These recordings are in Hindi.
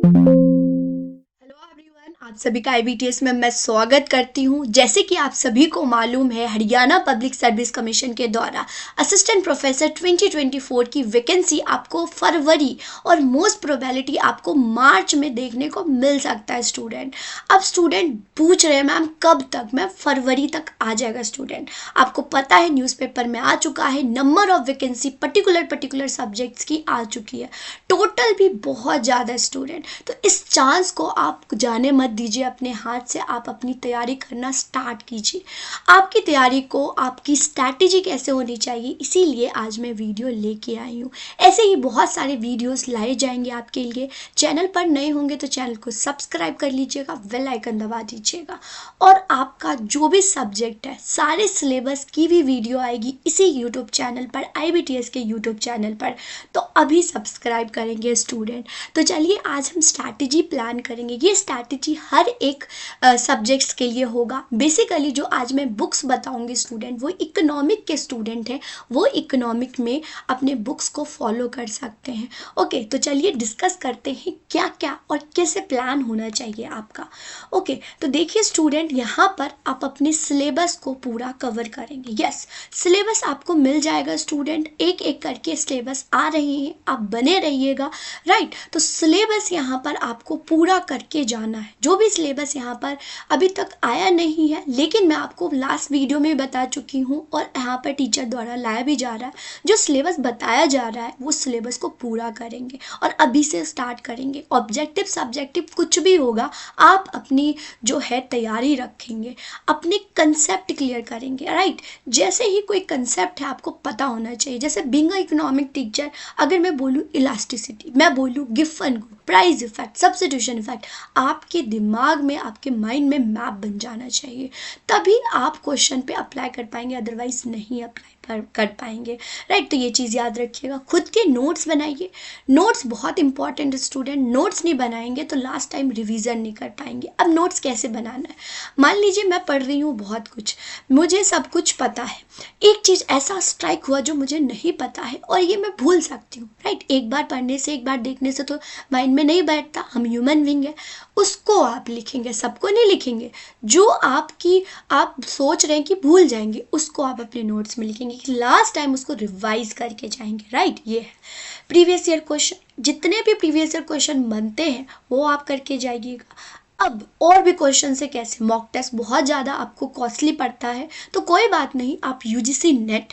हेलो एवरीवन, आप सभी का आईबीटीएस में मैं स्वागत करती हूं। जैसे कि आप सभी को मालूम है, हरियाणा पब्लिक सर्विस कमीशन के द्वारा असिस्टेंट प्रोफेसर 2024 की वैकेंसी आपको फरवरी और मोस्ट प्रोबेबिलिटी आपको मार्च में देखने को मिल सकता है स्टूडेंट। अब स्टूडेंट पूछ रहे हैं मैम कब तक, मैं फरवरी तक आ जाएगा स्टूडेंट। आपको पता है न्यूज़पेपर में आ चुका है, number of vacancy particular subjects की आ चुकी है, टोटल भी बहुत ज़्यादा स्टूडेंट। तो इस चांस को आप जाने मत दीजिए अपने हाथ से, आप अपनी तैयारी करना स्टार्ट कीजिए। आपकी तैयारी को, आपकी स्ट्रैटेजी कैसे होनी चाहिए, इसीलिए आज मैं वीडियो लेके आई हूँ। ऐसे ही बहुत सारे वीडियोस लाए जाएंगे आपके लिए। चैनल पर नए होंगे तो चैनल को सब्सक्राइब कर लीजिएगा, बेल आइकन दबा दीजिएगा। और आपका जो भी सब्जेक्ट है, सारे सिलेबस की भी वीडियो आएगी इसी यूट्यूब चैनल पर, आईबीटीएस के यूट्यूब चैनल पर। तो अभी सब्सक्राइब करेंगे स्टूडेंट। तो चलिए आज हम स्ट्रैटेजी प्लान करेंगे। ये स्ट्रैटेजी हर एक सब्जेक्ट्स के लिए होगा। बेसिकली जो आज मैं बुक्स बताऊंगी स्टूडेंट, वो इकोनॉमिक के स्टूडेंट हैं, वो इकोनॉमिक में अपने बुक्स को फॉलो कर सकते हैं। ओके, तो चलिए डिस्कस करते हैं क्या क्या और कैसे प्लान होना चाहिए आपका। ओके, तो देखिए स्टूडेंट, यहाँ पर आप अपने सिलेबस को पूरा कवर करेंगे। यस, सिलेबस आपको मिल जाएगा स्टूडेंट, एक एक करके सिलेबस आ रहे हैं, आप बने रहिएगा। राइट, तो सिलेबस यहाँ पर आपको पूरा करके जाना है। जो भी सिलेबस यहाँ पर अभी तक आया नहीं है, लेकिन मैं आपको लास्ट वीडियो में बता चुकी हूँ और यहाँ पर टीचर द्वारा लाया भी जा रहा है। जो सिलेबस बताया जा रहा है वो सिलेबस को पूरा करेंगे और अभी से स्टार्ट करेंगे। ऑब्जेक्टिव सब्जेक्टिव कुछ भी होगा, आप अपनी जो है तैयारी रखेंगे, अपने कंसेप्ट क्लियर करेंगे। राइट, जैसे ही कोई कंसेप्ट है आपको पता होना चाहिए। जैसे बीइंग अ इकोनॉमिक टीचर, अगर मैं बोलूँ इलास्टिसिटी, मैं बोलूँ give and go, price effect, substitution effect, आपके दिमाग में, आपके माइंड में मैप बन जाना चाहिए। तभी आप क्वेश्चन पे अप्लाई कर पाएंगे, अदरवाइज नहीं अप्लाई कर पाएंगे। राइट, तो ये चीज़ याद रखिएगा। खुद के नोट्स बनाइए, नोट्स बहुत इंपॉर्टेंट है स्टूडेंट। नोट्स नहीं बनाएंगे तो लास्ट टाइम रिवीजन नहीं कर पाएंगे। अब नोट्स कैसे बनाना है, मान लीजिए मैं पढ़ रही हूँ बहुत कुछ, मुझे सब कुछ पता है, एक चीज़ ऐसा स्ट्राइक हुआ जो मुझे नहीं पता है और ये मैं भूल सकती हूँ। राइट, एक बार पढ़ने से, एक बार देखने से तो माइंड में नहीं बैठता, हम ह्यूमन बीइंग है। उसको आप लिखेंगे, सबको नहीं लिखेंगे। जो आप सोच रहे हैं कि भूल जाएंगे, उसको आप अपने नोट्स में लिखेंगे कि लास्ट टाइम उसको रिवाइज करके जाएंगे। राइट, ये है प्रीवियस ईयर क्वेश्चन। जितने भी प्रीवियस ईयर क्वेश्चन बनते हैं वो आप करके जाइएगा। अब और भी क्वेश्चन से कैसे, मॉक टेस्ट बहुत ज़्यादा आपको कॉस्टली पड़ता है तो कोई बात नहीं, आप यूजीसी नेट,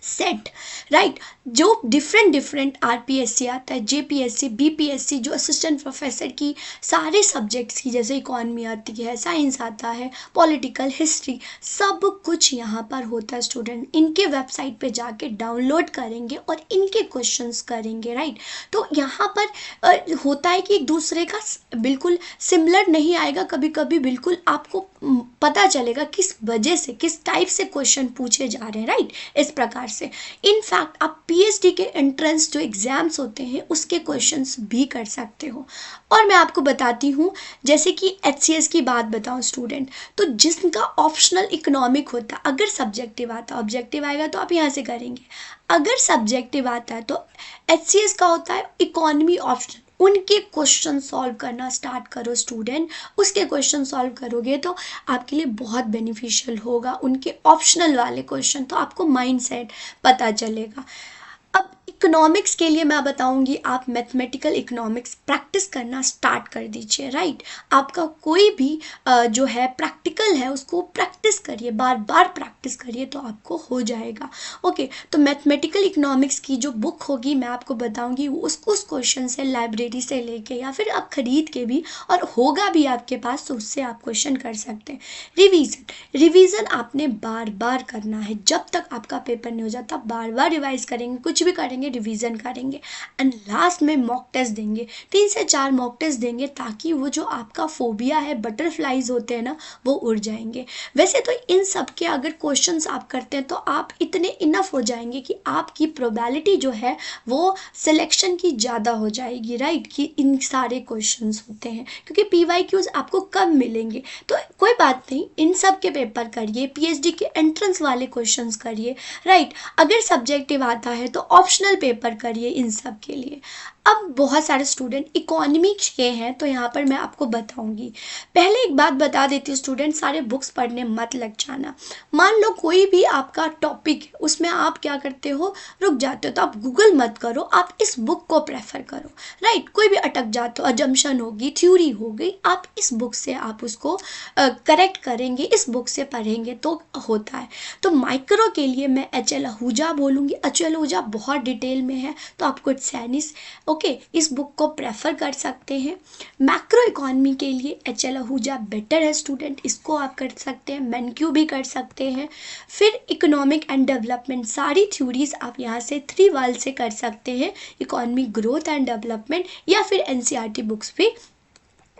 सेट, राइट, जो डिफरेंट आरपीएससी आता है, जेपीएससी, बीपीएससी, जो असिस्टेंट प्रोफेसर की सारे सब्जेक्ट्स की, जैसे इकोनॉमी आती है, साइंस आता है, पॉलिटिकल, हिस्ट्री, सब कुछ यहाँ पर होता है स्टूडेंट। इनके वेबसाइट पे जाके डाउनलोड करेंगे और इनके क्वेश्चंस करेंगे। राइट, तो यहाँ पर होता है कि एक दूसरे का बिल्कुल सिमिलर नहीं आएगा, कभी कभी बिल्कुल आपको पता चलेगा किस वजह से, किस टाइप से क्वेश्चन पूछे जा रहे हैं। राइट, इस प्रकार से इनफैक्ट आप पीएचडी के एंट्रेंस जो एग्जाम्स होते हैं उसके क्वेश्चंस भी कर सकते हो। और मैं आपको बताती हूँ, जैसे कि एचसीएस की बात बताऊँ स्टूडेंट, तो जिसका ऑप्शनल इकोनॉमिक होता है, अगर सब्जेक्टिव आता, ऑब्जेक्टिव आएगा तो आप यहाँ से करेंगे, अगर सब्जेक्टिव आता है तो एचसीएस का होता है इकोनॉमी ऑप्शनल। उनके क्वेश्चन सॉल्व करना स्टार्ट करो स्टूडेंट। उसके क्वेश्चन सॉल्व करोगे तो आपके लिए बहुत बेनिफिशियल होगा। उनके ऑप्शनल वाले क्वेश्चन तो आपको माइंड सेट पता चलेगा। अब इकोनॉमिक्स के लिए मैं बताऊंगी, आप मैथमेटिकल इकोनॉमिक्स प्रैक्टिस करना स्टार्ट कर दीजिए। राइट, आपका कोई भी जो है प्रैक्टिकल है उसको प्रैक्टिस करिए, बार बार प्रैक्टिस करिए तो आपको हो जाएगा। ओके, तो मैथमेटिकल इकोनॉमिक्स की जो बुक होगी मैं आपको बताऊंगी, उस क्वेश्चन से लाइब्रेरी से लेके या फिर आप खरीद के भी, और होगा भी आपके पास तो उससे आप क्वेश्चन कर सकते हैं। रिवीजन आपने बार बार करना है, जब तक आपका पेपर नहीं हो जाता बार बार रिवाइज करेंगे, कुछ भी करेंगे रिवीजन करेंगे एंड लास्ट में मॉक टेस्ट देंगे। 3 से 4 मॉक टेस्ट देंगे ताकि वो जो आपका फोबिया है, बटरफ्लाइज होते हैं ना, वो उड़ जाएंगे। वैसे तो इन सब के अगर क्वेश्चंस आप करते हैं तो आप इतने इनफ हो जाएंगे कि आपकी प्रोबेबिलिटी जो है वो सिलेक्शन की ज़्यादा हो जाएगी। राइट, कि इन सारे क्वेश्चंस होते हैं, क्योंकि पीवाईक्यूज आपको कब मिलेंगे। तो कोई बात नहीं, इन सब के पेपर करिए, पीएचडी के एंट्रेंस वाले क्वेश्चंस करिए। राइट, अगर सब्जेक्टिव आता है तो ऑप्शनल पेपर करिए इन सब के लिए। अब बहुत सारे स्टूडेंट इकोनॉमिक्स के हैं, तो यहाँ पर मैं आपको बताऊंगी। पहले एक बात बता देती हूँ स्टूडेंट, सारे बुक्स पढ़ने मत लग जाना। मान लो कोई भी आपका टॉपिक है, उसमें आप क्या करते हो, रुक जाते हो, तो आप गूगल मत करो, आप इस बुक को प्रेफर करो, राइट। कोई भी अटक जाते हो, अजम्पशन होगी, थ्योरी हो गई, आप इस बुक से आप उसको करेक्ट करेंगे, इस बुक से पढ़ेंगे तो होता है। तो माइक्रो के लिए मैं एच.एल. आहूजा बोलूँगी। एच.एल. आहूजा बहुत डिटेल में है, तो आपको सैनिस ओके इस बुक को प्रेफर कर सकते हैं। मैक्रो इकोनॉमी के लिए एच.एल. आहूजा बेटर है स्टूडेंट, इसको आप कर सकते हैं, मैनक्यू भी कर सकते हैं। फिर इकोनॉमिक एंड डेवलपमेंट, सारी थ्योरीज आप यहाँ से 3 वाल से कर सकते हैं, इकोनॉमिक ग्रोथ एंड डेवलपमेंट, या फिर एनसीईआरटी बुक्स भी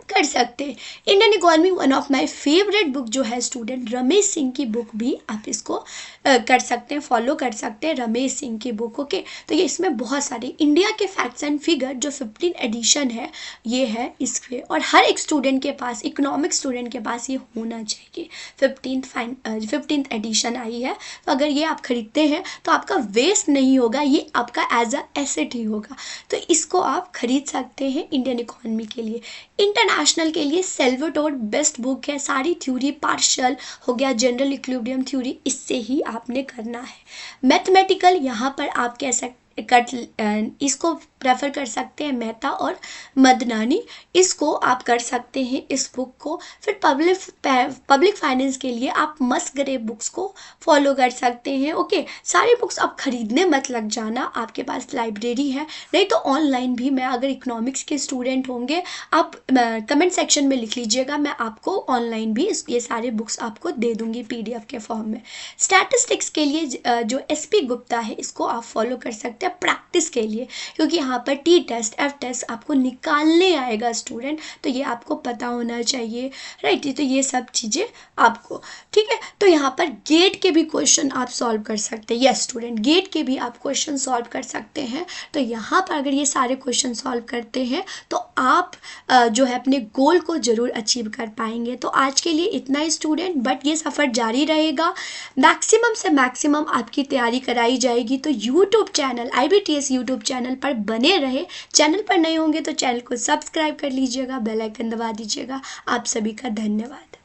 कर सकते हैं। Indian economy one of my favourite book जो है स्टूडेंट, रमेश सिंह की बुक भी आप इसको कर सकते हैं, फॉलो कर सकते हैं, रमेश सिंह की बुक। ओके, तो ये इसमें बहुत सारे इंडिया के फैक्ट्स एंड फिगर जो 15 एडिशन है ये है इसके, और हर एक स्टूडेंट के पास, इकोनॉमिक स्टूडेंट के पास ये होना चाहिए। 15th एडिशन आई है, तो अगर ये आप खरीदते हैं तो आपका वेस्ट नहीं होगा, ये आपका एज अ एसेट ही होगा, तो इसको आप खरीद सकते हैं इंडियन इकोनॉमी के लिए। इंटरनेशनल के लिए सेल्वाटोर बेस्ट बुक है, सारी थ्योरी, पार्शियल हो गया, जनरल इक्विलिब्रियम थ्योरी, इससे ही आपने करना है। मैथमेटिकल यहाँ पर आप कह सकते इसको प्रेफर कर सकते हैं, मेहता और मदनानी, इसको आप कर सकते हैं इस बुक को। फिर पब्लिक फाइनेंस के लिए आप मस्करे बुक्स को फॉलो कर सकते हैं। ओके, सारी बुक्स आप खरीदने मत लग जाना, आपके पास लाइब्रेरी है, नहीं तो ऑनलाइन भी, मैं अगर इकोनॉमिक्स के स्टूडेंट होंगे आप कमेंट सेक्शन में लिख लीजिएगा, मैं आपको ऑनलाइन भी ये सारे बुक्स आपको दे दूंगी PDF के फॉर्म में। स्टैटिस्टिक्स के लिए जो SP गुप्ता है, इसको आप फॉलो कर सकते हैं प्रैक्टिस के लिए, क्योंकि यहाँ पर T टेस्ट F टेस्ट आपको निकालने आएगा स्टूडेंट, तो ये आपको पता होना चाहिए, राइट। तो ये सब चीज़ें आपको, ठीक है। तो यहाँ पर गेट के भी क्वेश्चन आप सॉल्व कर सकते हैं, यस स्टूडेंट, गेट के भी आप क्वेश्चन सॉल्व कर सकते हैं। तो यहाँ पर अगर ये सारे क्वेश्चन सॉल्व करते हैं तो आप जो है अपने गोल को ज़रूर अचीव कर पाएंगे। तो आज के लिए इतना ही स्टूडेंट, बट ये सफ़र जारी रहेगा, मैक्सिमम से मैक्सिमम आपकी तैयारी कराई जाएगी। तो YouTube channel IBTS YouTube channel पर बने रहे, चैनल पर नए होंगे तो चैनल को सब्सक्राइब कर लीजिएगा, बेल आइकन दबा दीजिएगा। आप सभी का धन्यवाद।